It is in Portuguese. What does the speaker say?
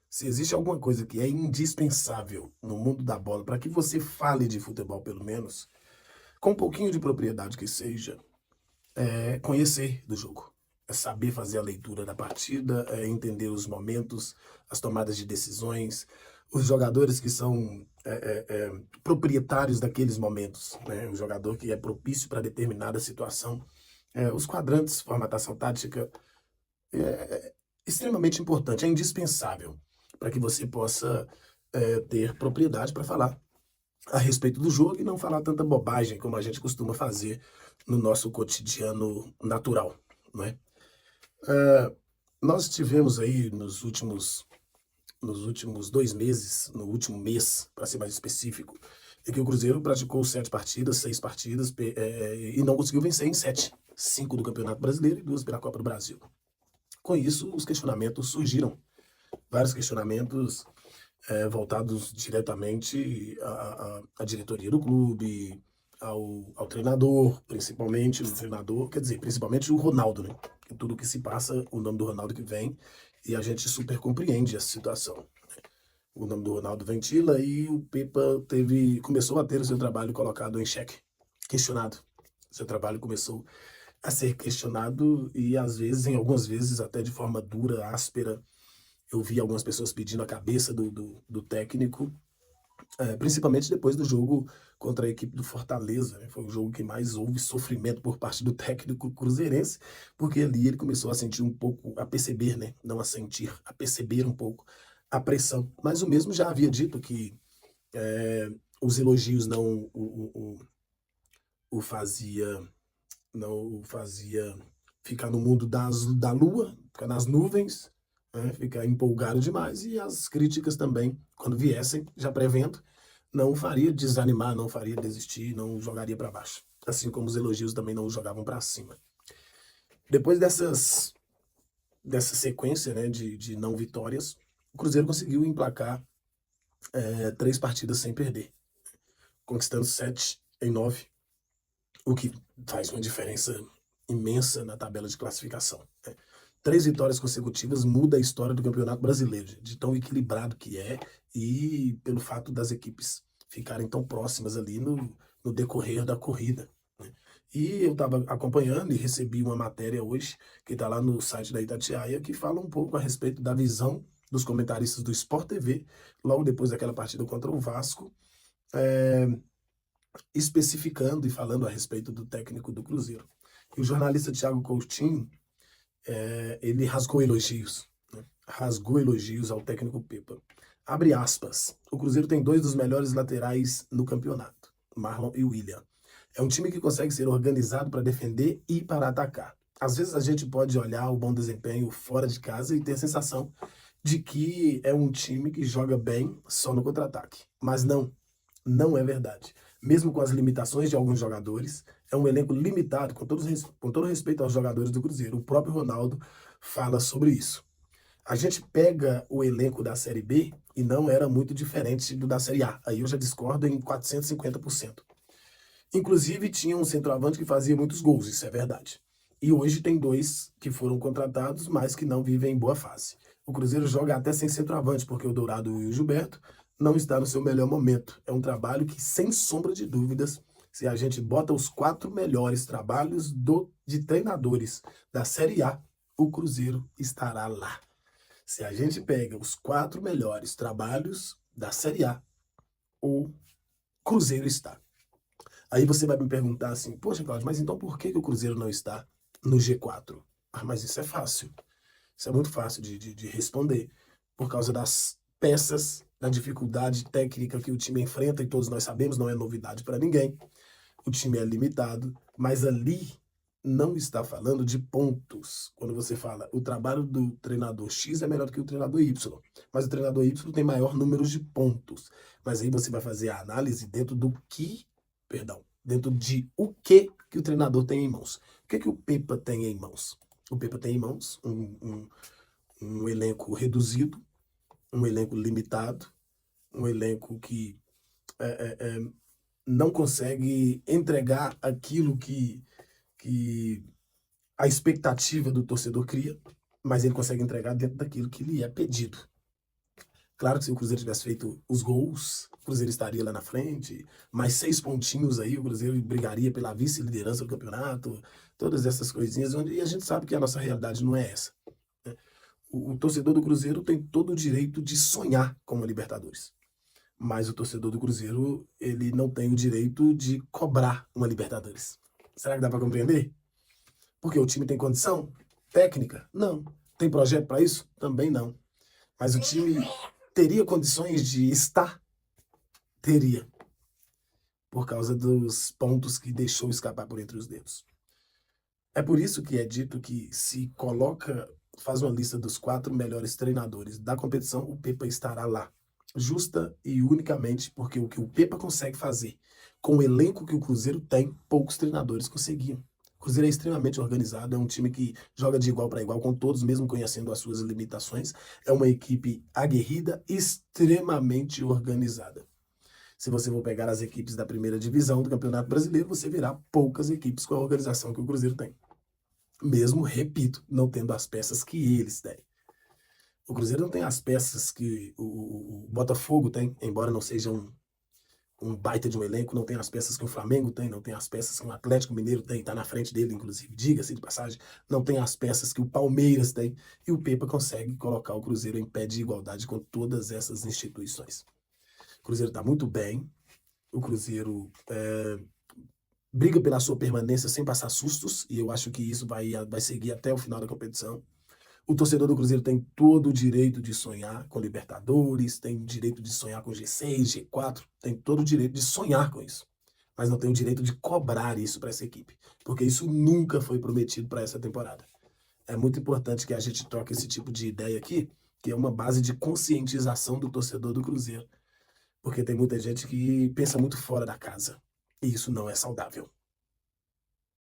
Se existe alguma coisa que é indispensável no mundo da bola para que você fale de futebol, pelo menos, com um pouquinho de propriedade que seja, é conhecer do jogo. É saber fazer a leitura da partida, é entender os momentos, as tomadas de decisões, os jogadores que são proprietários daqueles momentos, né? O jogador que é propício para determinada situação. Os quadrantes, formatação tática, é extremamente importante, é indispensável para que você possa ter propriedade para falar a respeito do jogo e não falar tanta bobagem como a gente costuma fazer no nosso cotidiano natural, não é? Eh, Nós tivemos aí nos últimos 2 meses, no último mês, para ser mais específico, é que o Cruzeiro praticou 7 partidas, 6 partidas, e não conseguiu vencer em 7. 5 do Campeonato Brasileiro e 2 pela Copa do Brasil. Com isso, os questionamentos surgiram. Vários questionamentos voltados diretamente à diretoria do clube, ao treinador, principalmente o treinador, quer dizer, principalmente o Ronaldo, né? Tudo que se passa, o nome do Ronaldo que vem, e a gente super compreende essa situação. O nome do Ronaldo ventila e o Pepa começou a ter o seu trabalho colocado em xeque, questionado. Seu trabalho começou a ser questionado e, às vezes, em algumas vezes, até de forma dura, áspera. Eu vi algumas pessoas pedindo a cabeça do técnico, principalmente depois do jogo contra a equipe do Fortaleza, né? Foi o jogo que mais houve sofrimento por parte do técnico cruzeirense, porque ali ele começou a sentir um pouco, a perceber, né? Não a sentir, a perceber um pouco a pressão. Mas o mesmo já havia dito que os elogios não o fazia, não o fazia ficar no mundo da lua, ficar nas nuvens, né? Ficar empolgado demais, e as críticas também, quando viessem, já prevendo, não faria desanimar, não faria desistir, não jogaria para baixo. Assim como os elogios também não o jogavam para cima. Depois dessa sequência, né, de não vitórias, o Cruzeiro conseguiu emplacar 3 partidas sem perder, conquistando 7 em 9, o que faz uma diferença imensa na tabela de classificação, né? 3 vitórias consecutivas muda a história do Campeonato Brasileiro, de tão equilibrado que é, e pelo fato das equipes ficarem tão próximas ali no decorrer da corrida, né? E eu estava acompanhando e recebi uma matéria hoje, que está lá no site da Itatiaia, que fala um pouco a respeito da visão dos comentaristas do Sport TV, logo depois daquela partida contra o Vasco, é, especificando e falando a respeito do técnico do Cruzeiro. E o jornalista Thiago Coutinho, ele rasgou elogios, né? Rasgou elogios ao técnico Pepa. Abre aspas. O Cruzeiro tem 2 dos melhores laterais no campeonato, Marlon e William. É um time que consegue ser organizado para defender e para atacar. Às vezes a gente pode olhar o bom desempenho fora de casa e ter a sensação de que é um time que joga bem só no contra-ataque. Mas não, não é verdade. Mesmo com as limitações de alguns jogadores, é um elenco limitado, com todo respeito aos jogadores do Cruzeiro. O próprio Ronaldo fala sobre isso. A gente pega o elenco da Série B e não era muito diferente do da Série A. Aí eu já discordo em 450%. Inclusive, tinha um centroavante que fazia muitos gols, isso é verdade. E hoje tem 2 que foram contratados, mas que não vivem em boa fase. O Cruzeiro joga até sem centroavante, porque o Dourado e o Gilberto não está no seu melhor momento. É um trabalho que, sem sombra de dúvidas, se a gente bota os 4 melhores trabalhos de treinadores da Série A, o Cruzeiro estará lá. Se a gente pega os 4 melhores trabalhos da Série A, o Cruzeiro está. Aí você vai me perguntar assim, poxa, Cláudio, mas então por que o Cruzeiro não está no G4? Ah, mas isso é fácil. Isso é muito fácil de responder. Por causa das peças, da dificuldade técnica que o time enfrenta, e todos nós sabemos, não é novidade para ninguém. O time é limitado, mas ali não está falando de pontos. Quando você fala o trabalho do treinador X é melhor do que o treinador Y, mas o treinador Y tem maior número de pontos. Mas aí você vai fazer a análise dentro de o que o treinador tem em mãos. O que o Pepa tem em mãos? O Pepa tem em mãos um elenco reduzido, um elenco limitado, um elenco que não consegue entregar aquilo que a expectativa do torcedor cria, mas ele consegue entregar dentro daquilo que lhe é pedido. Claro que se o Cruzeiro tivesse feito os gols, o Cruzeiro estaria lá na frente, mais 6 pontinhos aí, o Cruzeiro brigaria pela vice-liderança do campeonato, todas essas coisinhas, e a gente sabe que a nossa realidade não é essa, né? O torcedor do Cruzeiro tem todo o direito de sonhar com uma Libertadores, mas o torcedor do Cruzeiro, ele não tem o direito de cobrar uma Libertadores. Será que dá para compreender? Porque o time tem condição técnica? Não. Tem projeto para isso? Também não. Mas o time teria condições de estar? Teria. Por causa dos pontos que deixou escapar por entre os dedos. É por isso que é dito que se faz uma lista dos 4 melhores treinadores da competição, o Pepa estará lá. Justa e unicamente porque o que o Pepa consegue fazer com o elenco que o Cruzeiro tem, poucos treinadores conseguiam. O Cruzeiro é extremamente organizado, é um time que joga de igual para igual com todos, mesmo conhecendo as suas limitações. É uma equipe aguerrida, extremamente organizada. Se você for pegar as equipes da primeira divisão do Campeonato Brasileiro, você verá poucas equipes com a organização que o Cruzeiro tem. Mesmo, repito, não tendo as peças que eles têm. O Cruzeiro não tem as peças que o Botafogo tem, embora não seja um baita de um elenco, não tem as peças que o Flamengo tem, não tem as peças que o Atlético Mineiro tem, está na frente dele, inclusive, diga-se de passagem, não tem as peças que o Palmeiras tem, e o Pepa consegue colocar o Cruzeiro em pé de igualdade com todas essas instituições. O Cruzeiro está muito bem, o Cruzeiro briga pela sua permanência sem passar sustos, e eu acho que isso vai seguir até o final da competição. O torcedor do Cruzeiro tem todo o direito de sonhar com Libertadores, tem o direito de sonhar com G6, G4, tem todo o direito de sonhar com isso. Mas não tem o direito de cobrar isso para essa equipe, porque isso nunca foi prometido para essa temporada. É muito importante que a gente troque esse tipo de ideia aqui, que é uma base de conscientização do torcedor do Cruzeiro, porque tem muita gente que pensa muito fora da casa, e isso não é saudável.